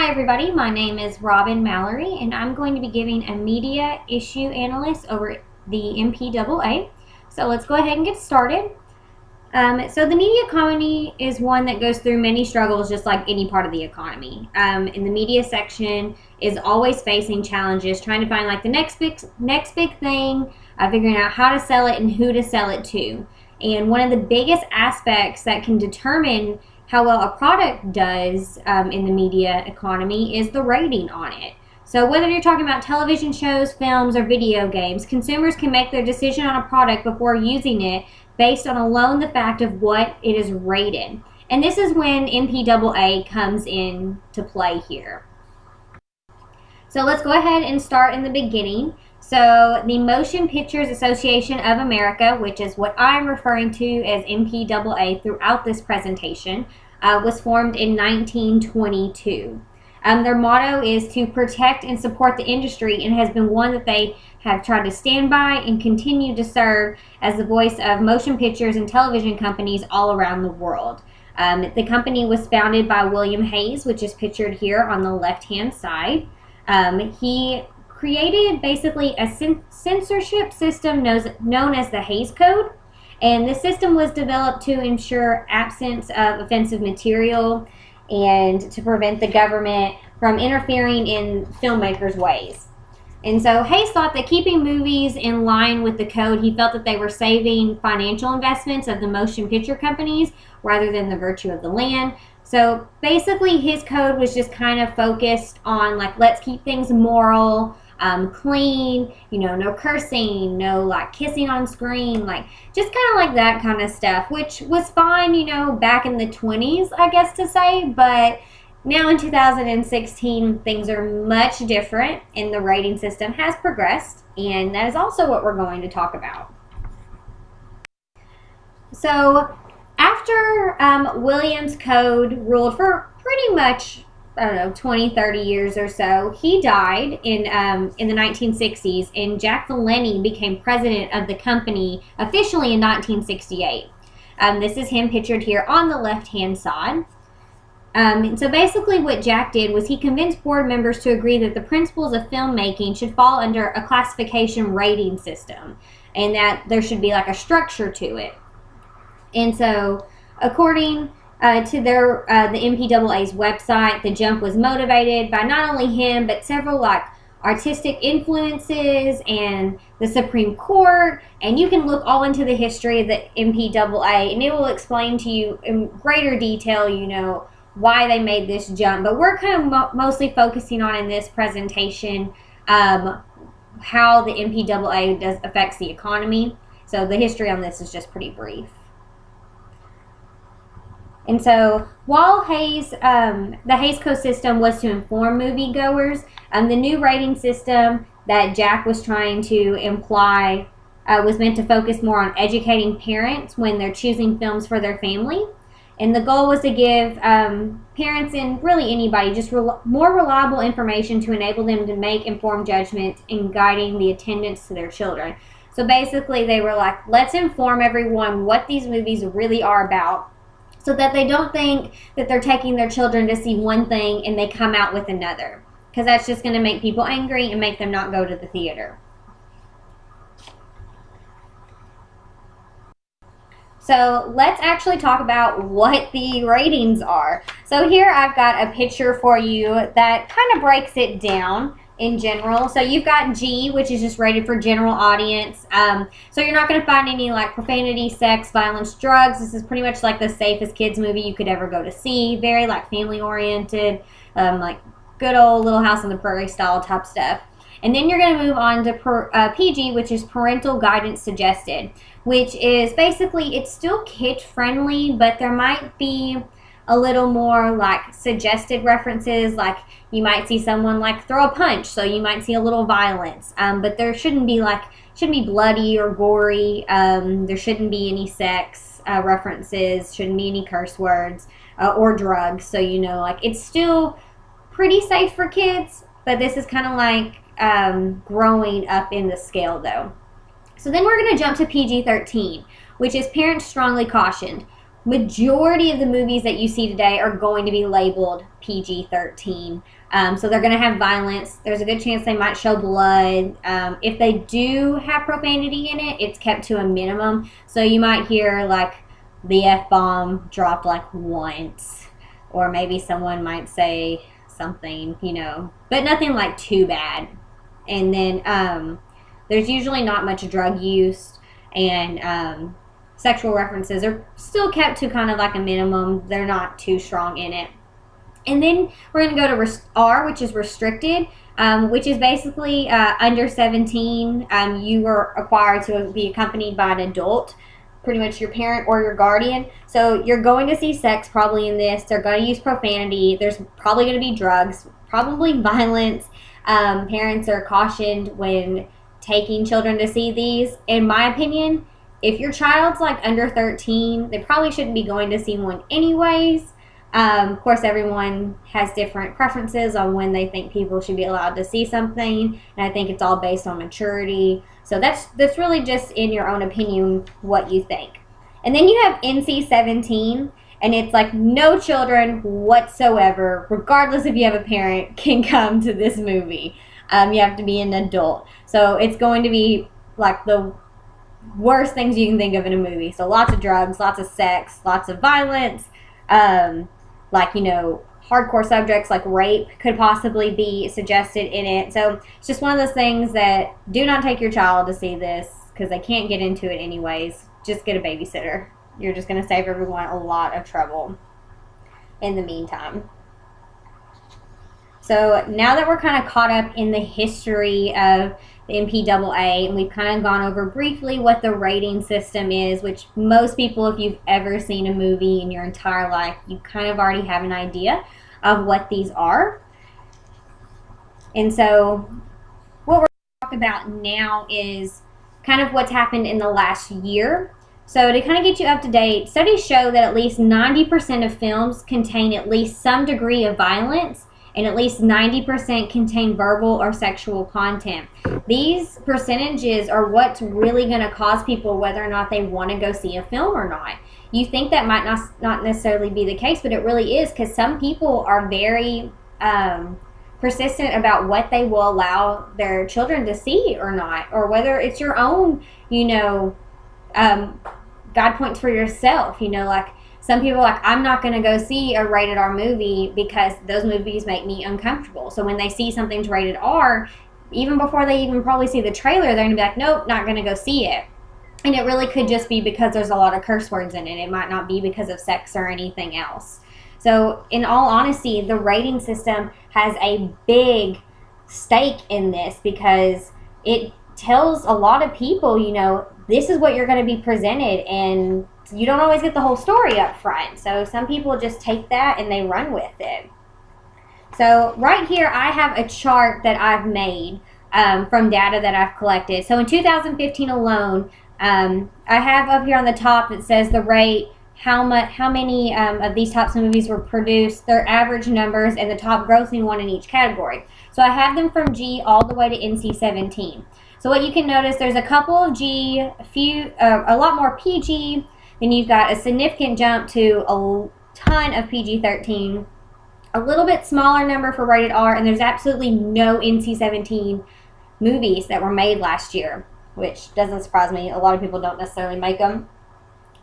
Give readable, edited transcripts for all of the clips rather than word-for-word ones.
Hi everybody, my name is Robin Mallory and I'm going to be giving a media issue analyst over the Mpaa. So let's go ahead and get started. So the media economy is one that goes through many struggles just like any part of the economy. And the media section is always facing challenges, trying to find like the next big thing, figuring out how to sell it and who to sell it to. And one of the biggest aspects that can determine how well a product does in the media economy is the rating on it. So whether you're talking about television shows, films, or video games, consumers can make their decision on a product before using it based on alone the fact of what it is rated. And this is when Mpaa comes into play here. So let's go ahead and start in the beginning. So the Motion Pictures Association of America, which is what I'm referring to as Mpaa throughout this presentation, was formed in 1922. Their motto is to protect and support the industry and has been one that they have tried to stand by and continue to serve as the voice of motion pictures and television companies all around the world. The company was founded by William Hayes, which is pictured here on the left-hand side. He created basically a censorship system known as the Hays Code, and this system was developed to ensure absence of offensive material and to prevent the government from interfering in filmmakers' ways. And so Hayes thought that keeping movies in line with the code, he felt that they were saving financial investments of the motion picture companies rather than the virtue of the land. So basically his code was just kind of focused on like, let's keep things moral, clean, no cursing, no like kissing on screen, like just kind of like that kind of stuff, which was fine, back in the 20s, I guess to say, but now in 2016, things are much different and the rating system has progressed, and that is also what we're going to talk about. So after Williams' code ruled for pretty much 20, 30 years or so, he died in the 1960s, and Jack Valenti became president of the company officially in 1968. This is him pictured here on the left-hand side. And so basically what Jack did was he convinced board members to agree that the principles of filmmaking should fall under a classification rating system and that there should be like a structure to it. And so according to the Mpaa's website, the jump was motivated by not only him but several like artistic influences and the Supreme Court, and you can look all into the history of the Mpaa and it will explain to you in greater detail why they made this jump. But we're kind of mostly focusing on in this presentation how the Mpaa affects the economy. So the history on this is just pretty brief. And so while the Hays Code system was to inform moviegoers, the new rating system that Jack was trying to imply was meant to focus more on educating parents when they're choosing films for their family. And the goal was to give parents and really anybody just more reliable information to enable them to make informed judgments in guiding the attendance to their children. So basically they were like, let's inform everyone what these movies really are about, so that they don't think that they're taking their children to see one thing and they come out with another, because that's just going to make people angry and make them not go to the theater. So let's actually talk about what the ratings are. So here I've got a picture for you that kind of breaks it down in general. So you've got G, which is just rated for general audience. So you're not going to find any like profanity, sex, violence, drugs. This is pretty much like the safest kids movie you could ever go to see. Very like family oriented, like good old Little House on the Prairie style type stuff. And then you're going to move on to PG, which is parental guidance suggested, which is basically, it's still kid friendly, but there might be a little more like suggested references, like you might see someone like throw a punch, so you might see a little violence, but there shouldn't be bloody or gory. There shouldn't be any sex references, shouldn't be any curse words or drugs. So like it's still pretty safe for kids, but this is kind of like growing up in the scale though. So then we're going to jump to PG-13, which is parents strongly cautioned. majority of the movies that you see today are going to be labeled PG-13. So they're going to have violence. There's a good chance they might show blood. If they do have profanity in it, it's kept to a minimum. So you might hear like the F-bomb dropped like once, or maybe someone might say something, but nothing like too bad. And then there's usually not much drug use, and sexual references are still kept to kind of like a minimum. They're not too strong in it. And then we're going to go to R, which is restricted, which is basically under 17. You are required to be accompanied by an adult, pretty much your parent or your guardian. So you're going to see sex probably in this. They're going to use profanity. There's probably going to be drugs, probably violence. Parents are cautioned when taking children to see these. In my opinion, if your child's like under 13, they probably shouldn't be going to see one anyways. Of course, everyone has different preferences on when they think people should be allowed to see something, and I think it's all based on maturity. So that's really just in your own opinion what you think. And then you have NC-17, and it's like no children whatsoever, regardless if you have a parent, can come to this movie. You have to be an adult. So it's going to be like the worst things you can think of in a movie. So lots of drugs, lots of sex, lots of violence. Hardcore subjects like rape could possibly be suggested in it. So it's just one of those things that do not take your child to see this because they can't get into it anyways. Just get a babysitter. You're just going to save everyone a lot of trouble in the meantime. So now that we're kind of caught up in the history of the Mpaa, and we've kind of gone over briefly what the rating system is, which most people, if you've ever seen a movie in your entire life, you kind of already have an idea of what these are. And so what we're going to talk about now is kind of what's happened in the last year. So to kind of get you up to date, studies show that at least 90% of films contain at least some degree of violence, and at least 90% contain verbal or sexual content. These percentages are what's really going to cause people whether or not they want to go see a film or not. You think that might not necessarily be the case, but it really is, because some people are very persistent about what they will allow their children to see or not, or whether it's your own, God points for yourself, like some people are like, I'm not going to go see a rated R movie because those movies make me uncomfortable. So when they see something's rated R, even before they even probably see the trailer, they're going to be like, nope, not going to go see it. And it really could just be because there's a lot of curse words in it. It might not be because of sex or anything else. So in all honesty, the rating system has a big stake in this because it tells a lot of people, this is what you're going to be presented, and you don't always get the whole story up front. So some people just take that and they run with it. So right here I have a chart that I've made from data that I've collected. So in 2015 alone, I have up here on the top that says the rate, how many of these types of movies were produced, their average numbers, and the top grossing one in each category. So I have them from G all the way to NC-17. So what you can notice, there's a couple of G, a lot more PG. Then you've got a significant jump to a ton of PG-13, a little bit smaller number for rated R, and there's absolutely no NC-17 movies that were made last year, which doesn't surprise me. A lot of people don't necessarily make them.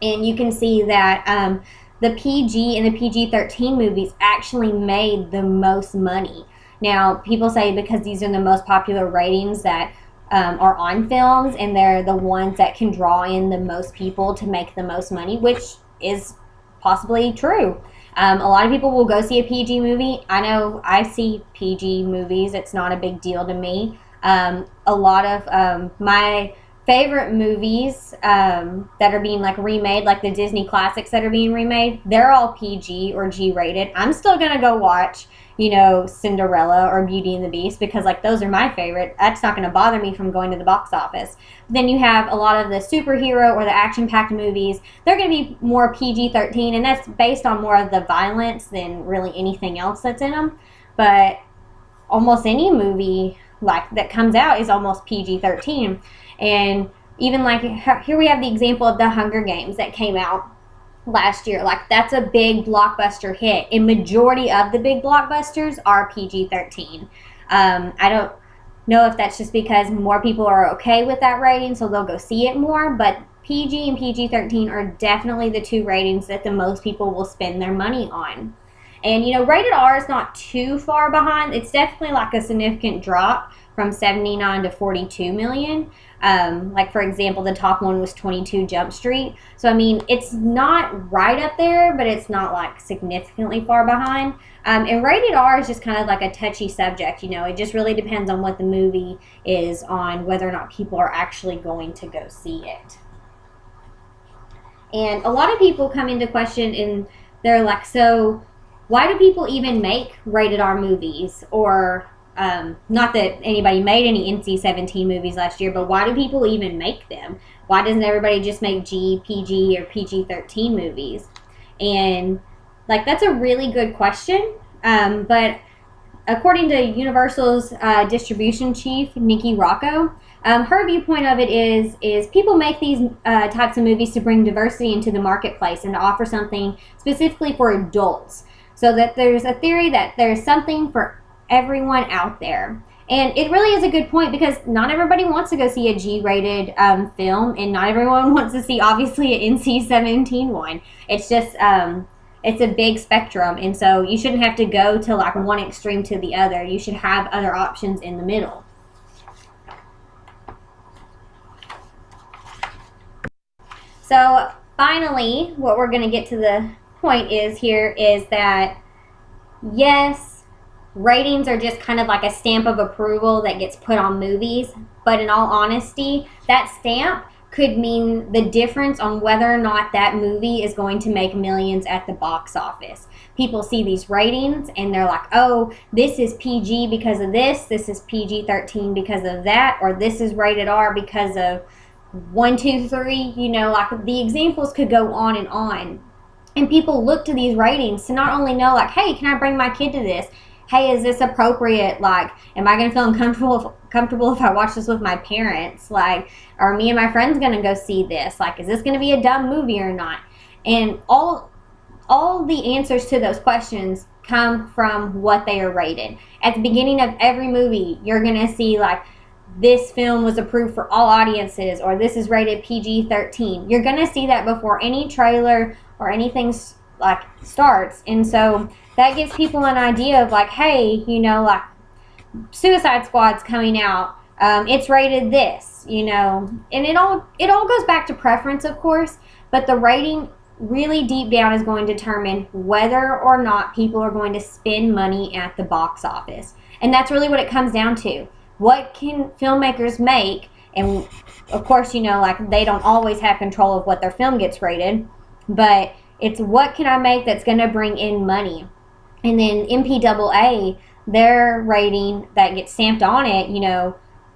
And you can see that the PG and the PG-13 movies actually made the most money. Now, people say because these are the most popular ratings that are on films, and they're the ones that can draw in the most people to make the most money, which is possibly true. A lot of people will go see a PG movie. I know I see PG movies. It's not a big deal to me. A lot of my favorite movies that are being like remade, like the Disney classics that are being remade, they're all PG or G rated. I'm still gonna go watch Cinderella or Beauty and the Beast because like those are my favorite. That's not going to bother me from going to the box office. Then you have a lot of the superhero or the action-packed movies. They're going to be more PG-13, and that's based on more of the violence than really anything else that's in them. But almost any movie like that comes out is almost PG-13. And even like here we have the example of the Hunger Games that came out. last year. Like, that's a big blockbuster hit. And majority of the big blockbusters are PG-13. I don't know if that's just because more people are okay with that rating, so they'll go see it more, but PG and PG-13 are definitely the two ratings that the most people will spend their money on. And, rated R is not too far behind. It's definitely like a significant drop from 79 to 42 million. Like, for example, the top one was 22 Jump Street. So, I mean, it's not right up there, but it's not like significantly far behind. And rated R is just kind of like a touchy subject. It just really depends on what the movie is, on whether or not people are actually going to go see it. And a lot of people come into question and they're like, so why do people even make rated R movies? Or not that anybody made any NC-17 movies last year, but why do people even make them? Why doesn't everybody just make G, PG, or PG-13 movies? And like, that's a really good question. But according to Universal's distribution chief, Nikki Rocco, her viewpoint of it is people make these types of movies to bring diversity into the marketplace and to offer something specifically for adults. So that there's a theory that there's something for everyone out there. And it really is a good point, because not everybody wants to go see a G-rated film, and not everyone wants to see, obviously, an NC-17 one. It's just, it's a big spectrum, and so you shouldn't have to go to like one extreme to the other. You should have other options in the middle. So finally, what we're going to get to the point is that yes, ratings are just kind of like a stamp of approval that gets put on movies, but in all honesty, that stamp could mean the difference on whether or not that movie is going to make millions at the box office. People see these ratings and they're like, oh, this is PG because of this is PG-13 because of that, or this is rated R because of 1, 2, 3, like the examples could go on and on. And people look to these ratings to not only know, like, hey, can I bring my kid to this? Hey, is this appropriate? Like, am I going to feel uncomfortable if I watch this with my parents? Like, are me and my friends going to go see this? Like, is this going to be a dumb movie or not? And all the answers to those questions come from what they are rated. At the beginning of every movie, you're going to see, like, this film was approved for all audiences, or this is rated PG-13. You're going to see that before any trailer or anything like starts. And so that gives people an idea of like, hey, like Suicide Squad's coming out. It's rated this, and it all goes back to preference, of course, but the rating really deep down is going to determine whether or not people are going to spend money at the box office. And that's really what it comes down to. What can filmmakers make? And of course, like they don't always have control of what their film gets rated, but it's what can I make that's going to bring in money. And then Mpaa, their rating that gets stamped on it,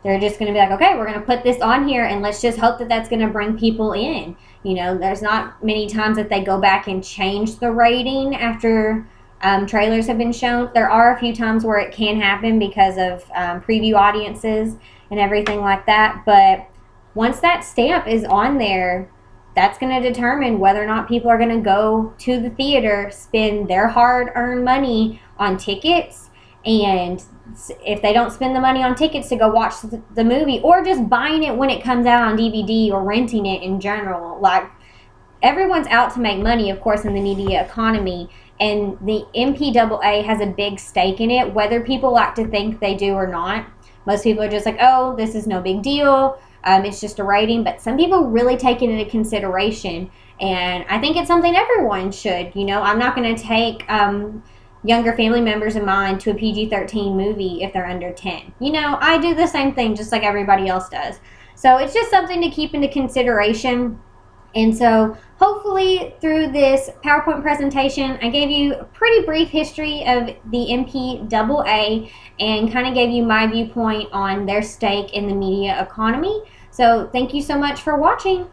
they're just going to be like, okay, we're going to put this on here and let's just hope that that's going to bring people in. There's not many times that they go back and change the rating after trailers have been shown. There are a few times where it can happen because of preview audiences and everything like that. But once that stamp is on there, that's going to determine whether or not people are going to go to the theater, spend their hard-earned money on tickets, and if they don't spend the money on tickets to go watch the movie, or just buying it when it comes out on DVD or renting it in general. Like, everyone's out to make money, of course, in the media economy, and the Mpaa has a big stake in it, whether people like to think they do or not. Most people are just like, oh, this is no big deal. It's just a rating, but some people really take it into consideration, and I think it's something everyone should. I'm not going to take younger family members of mine to a PG-13 movie if they're under 10. I do the same thing just like everybody else does. So it's just something to keep into consideration. And so hopefully through this PowerPoint presentation, I gave you a pretty brief history of the Mpaa and kind of gave you my viewpoint on their stake in the media economy. So thank you so much for watching.